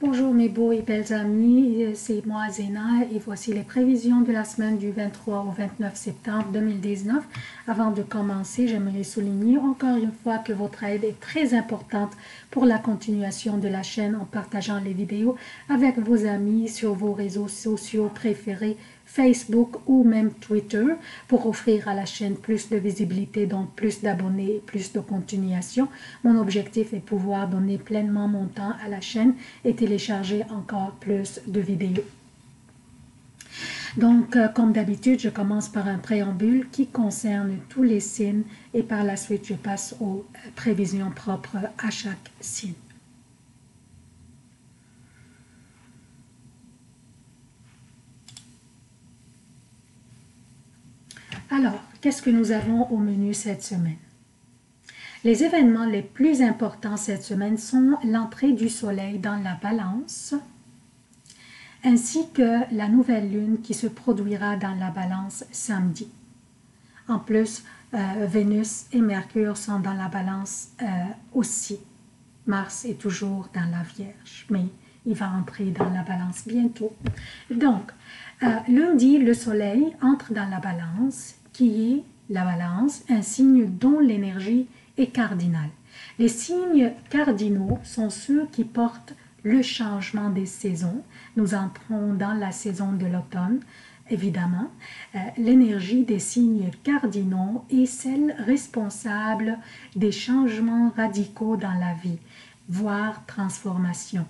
Bonjour mes beaux et belles amis, c'est moi Zéna et voici les prévisions de la semaine du 23 au 29 septembre 2019. Avant de commencer, j'aimerais souligner encore une fois que votre aide est très importante pour la continuation de la chaîne en partageant les vidéos avec vos amis sur vos réseaux sociaux préférés, Facebook ou même Twitter, pour offrir à la chaîne plus de visibilité, donc plus d'abonnés et plus de continuation. Mon objectif est pouvoir donner pleinement mon temps à la chaîne et télécharger encore plus de vidéos. Donc, comme d'habitude, je commence par un préambule qui concerne tous les signes et par la suite, je passe aux prévisions propres à chaque signe. Alors, qu'est-ce que nous avons au menu cette semaine? Les événements les plus importants cette semaine sont l'entrée du soleil dans la balance, ainsi que la nouvelle lune qui se produira dans la balance samedi. En plus, Vénus et Mercure sont dans la balance aussi. Mars est toujours dans la Vierge, mais il va entrer dans la balance bientôt. Donc, lundi, le soleil entre dans la balance, qui est la balance, un signe dont l'énergie est cardinale. Les signes cardinaux sont ceux qui portent le changement des saisons. Nous entrons dans la saison de l'automne, évidemment. L'énergie des signes cardinaux est celle responsable des changements radicaux dans la vie, voire transformation.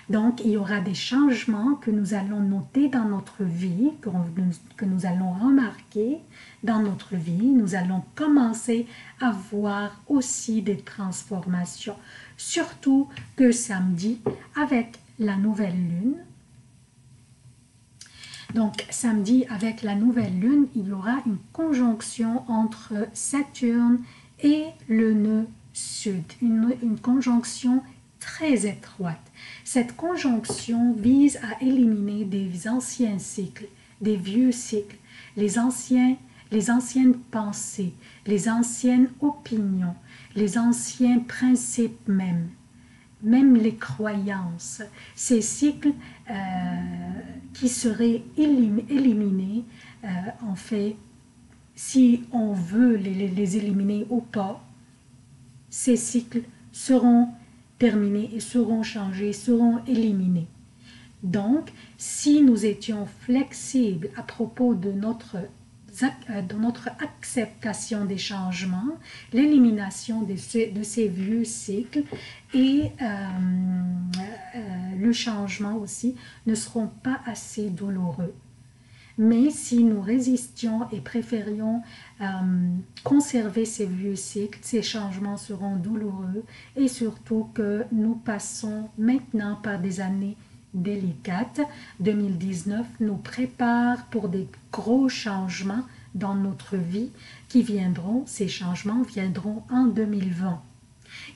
Donc, il y aura des changements que nous allons noter dans notre vie, que nous allons remarquer dans notre vie. Nous allons commencer à voir aussi des transformations. Surtout que samedi, avec la nouvelle lune. Donc, samedi, avec la nouvelle lune, il y aura une conjonction entre Saturne et le nœud sud. Une conjonction très étroite. Cette conjonction vise à éliminer des anciens cycles, des vieux cycles, les anciennes pensées, les anciennes opinions, les anciens principes même les croyances, ces cycles qui seraient éliminés, en fait, si on veut les éliminer ou pas, ces cycles seront terminés et seront changés, seront éliminés. Donc, si nous étions flexibles à propos de notre acceptation des changements, l'élimination de ces vieux cycles et le changement aussi ne seront pas assez douloureux. Mais si nous résistions et préférions conserver ces vieux cycles, ces changements seront douloureux et surtout que nous passons maintenant par des années délicates. 2019 nous prépare pour des gros changements dans notre vie qui viendront, ces changements viendront en 2020.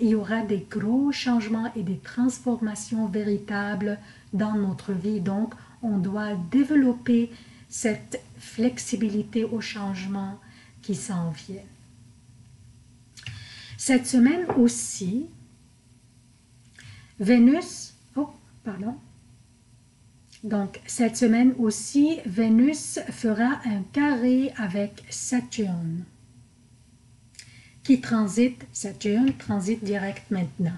Il y aura des gros changements et des transformations véritables dans notre vie, donc on doit développer cette flexibilité au changement qui s'en vient. Cette semaine aussi, Vénus, donc cette semaine aussi, Vénus fera un carré avec Saturne, qui Saturne transite direct maintenant.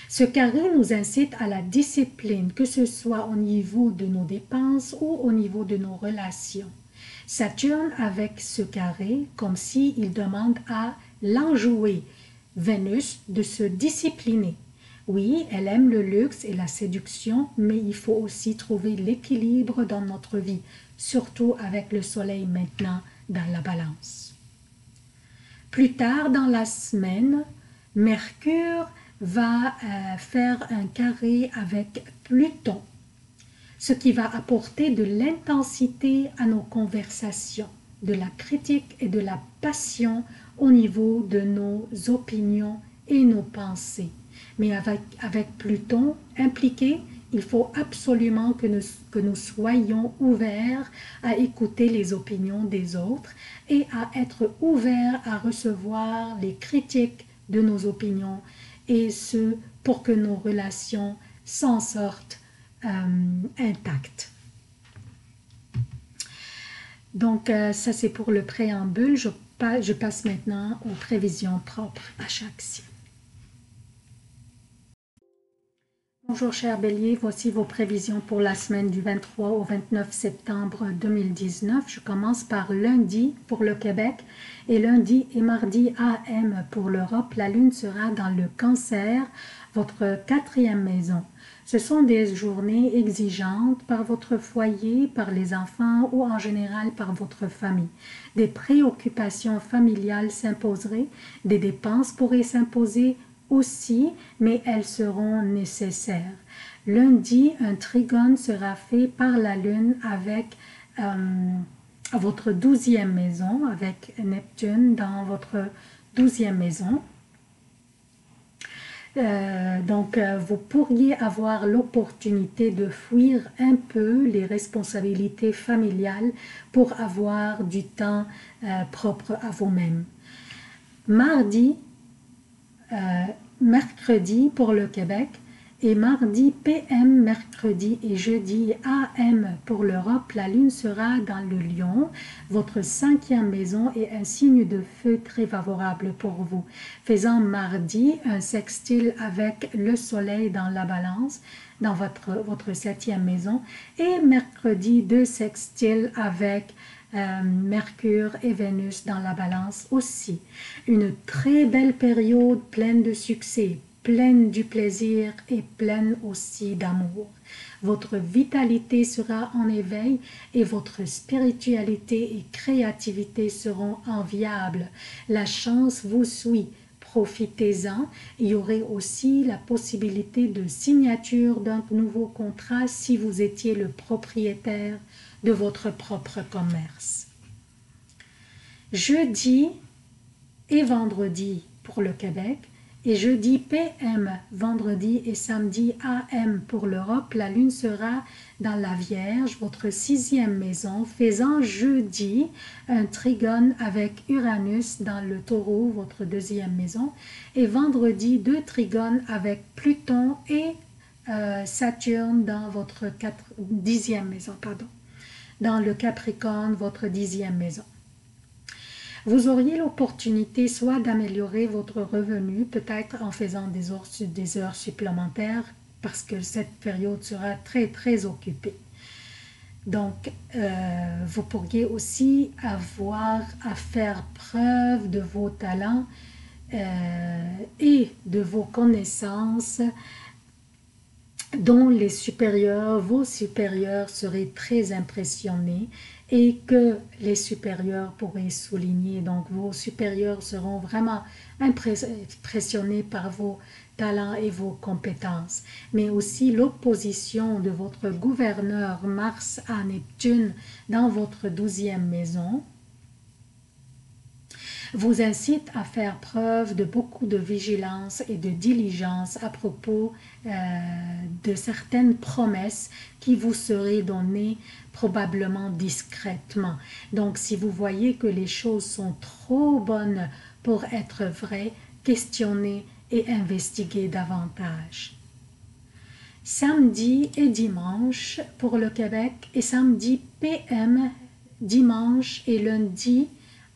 Ce carré nous incite à la discipline, que ce soit au niveau de nos dépenses ou au niveau de nos relations. Saturne avec ce carré, comme s'il demande à l'enjouée, Vénus, de se discipliner. Oui, elle aime le luxe et la séduction, mais il faut aussi trouver l'équilibre dans notre vie, surtout avec le soleil maintenant dans la balance. Plus tard dans la semaine, Mercure va faire un carré avec Pluton, ce qui va apporter de l'intensité à nos conversations, de la critique et de la passion au niveau de nos opinions et nos pensées. Mais avec Pluton impliqué, il faut absolument que nous soyons ouverts à écouter les opinions des autres et à être ouverts à recevoir les critiques de nos opinions, et ce pour que nos relations s'en sortent intacts. Donc, ça c'est pour le préambule. Je passe maintenant aux prévisions propres à chaque signe. Bonjour chers béliers, voici vos prévisions pour la semaine du 23 au 29 septembre 2019. Je commence par lundi pour le Québec et lundi et mardi AM pour l'Europe. La lune sera dans le Cancer, votre 4e maison. Ce sont des journées exigeantes par votre foyer, par les enfants ou en général par votre famille. Des préoccupations familiales s'imposeraient, des dépenses pourraient s'imposer aussi, mais elles seront nécessaires. Lundi, un trigone sera fait par la lune avec votre 12e maison, avec Neptune dans votre 12e maison. Donc, vous pourriez avoir l'opportunité de fuir un peu les responsabilités familiales pour avoir du temps propre à vous-même. Mardi, mercredi pour le Québec et mardi PM, mercredi et jeudi AM pour l'Europe, la lune sera dans le Lion, votre 5e maison et un signe de feu très favorable pour vous. Faisant mardi un sextile avec le soleil dans la balance, dans votre 7e maison et mercredi 2 sextiles avec Mercure et Vénus dans la balance aussi. Une très belle période pleine de succès, pleine du plaisir et pleine aussi d'amour. Votre vitalité sera en éveil et votre spiritualité et créativité seront enviables. La chance vous suit. Profitez-en. Il y aurait aussi la possibilité de signature d'un nouveau contrat si vous étiez le propriétaire de votre propre commerce. Jeudi et vendredi pour le Québec et jeudi PM, vendredi et samedi AM pour l'Europe, la lune sera dans la Vierge, votre 6e maison, faisant jeudi un trigone avec Uranus dans le Taureau, votre 2e maison, et vendredi 2 trigones avec Pluton et Saturne dans votre 10e maison, dans le Capricorne, votre 10e maison. Vous auriez l'opportunité soit d'améliorer votre revenu, peut-être en faisant des heures supplémentaires, parce que cette période sera très, très occupée. Donc, vous pourriez aussi avoir à faire preuve de vos talents et de vos connaissances dont vos supérieurs seraient très impressionnés et que les supérieurs pourraient souligner. Donc, vos supérieurs seront vraiment impressionnés par vos talents et vos compétences. Mais aussi l'opposition de votre gouverneur Mars à Neptune dans votre 12e maison vous incite à faire preuve de beaucoup de vigilance et de diligence à propos de certaines promesses qui vous seraient données probablement discrètement. Donc, si vous voyez que les choses sont trop bonnes pour être vraies, questionnez et investiguez davantage. Samedi et dimanche pour le Québec et samedi PM, dimanche et lundi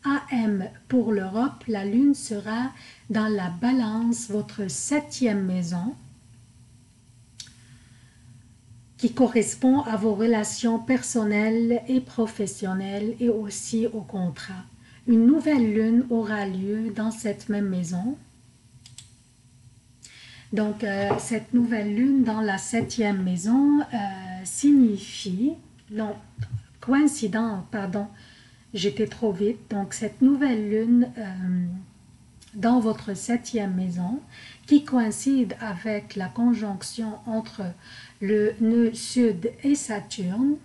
AM pour l'Europe, la lune sera dans la balance, votre 7e maison, qui correspond à vos relations personnelles et professionnelles et aussi au contrat. Une nouvelle lune aura lieu dans cette même maison. Donc, cette nouvelle lune dans la 7e maison signifie, non, coïncident, pardon, j'étais trop vite. Donc, cette nouvelle lune dans votre 7e maison, qui coïncide avec la conjonction entre le nœud sud et Saturne,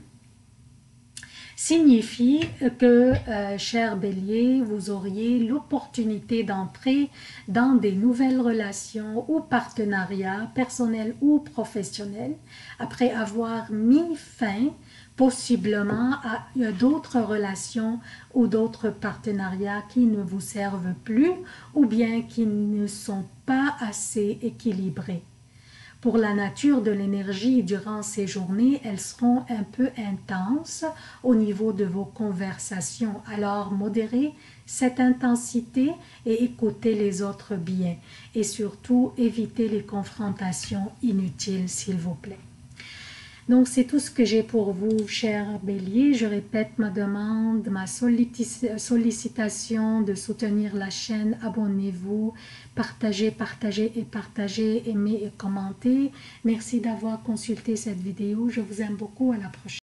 signifie que, cher Bélier, vous auriez l'opportunité d'entrer dans des nouvelles relations ou partenariats personnels ou professionnels après avoir mis fin possiblement à d'autres relations ou d'autres partenariats qui ne vous servent plus ou bien qui ne sont pas assez équilibrés. Pour la nature de l'énergie durant ces journées, elles seront un peu intenses au niveau de vos conversations. Alors, modérez cette intensité et écoutez les autres bien. Et surtout, évitez les confrontations inutiles, s'il vous plaît. Donc, c'est tout ce que j'ai pour vous, chers béliers. Je répète ma demande, ma sollicitation de soutenir la chaîne. Abonnez-vous, partagez, partagez et partagez, aimez et commentez. Merci d'avoir consulté cette vidéo. Je vous aime beaucoup. À la prochaine.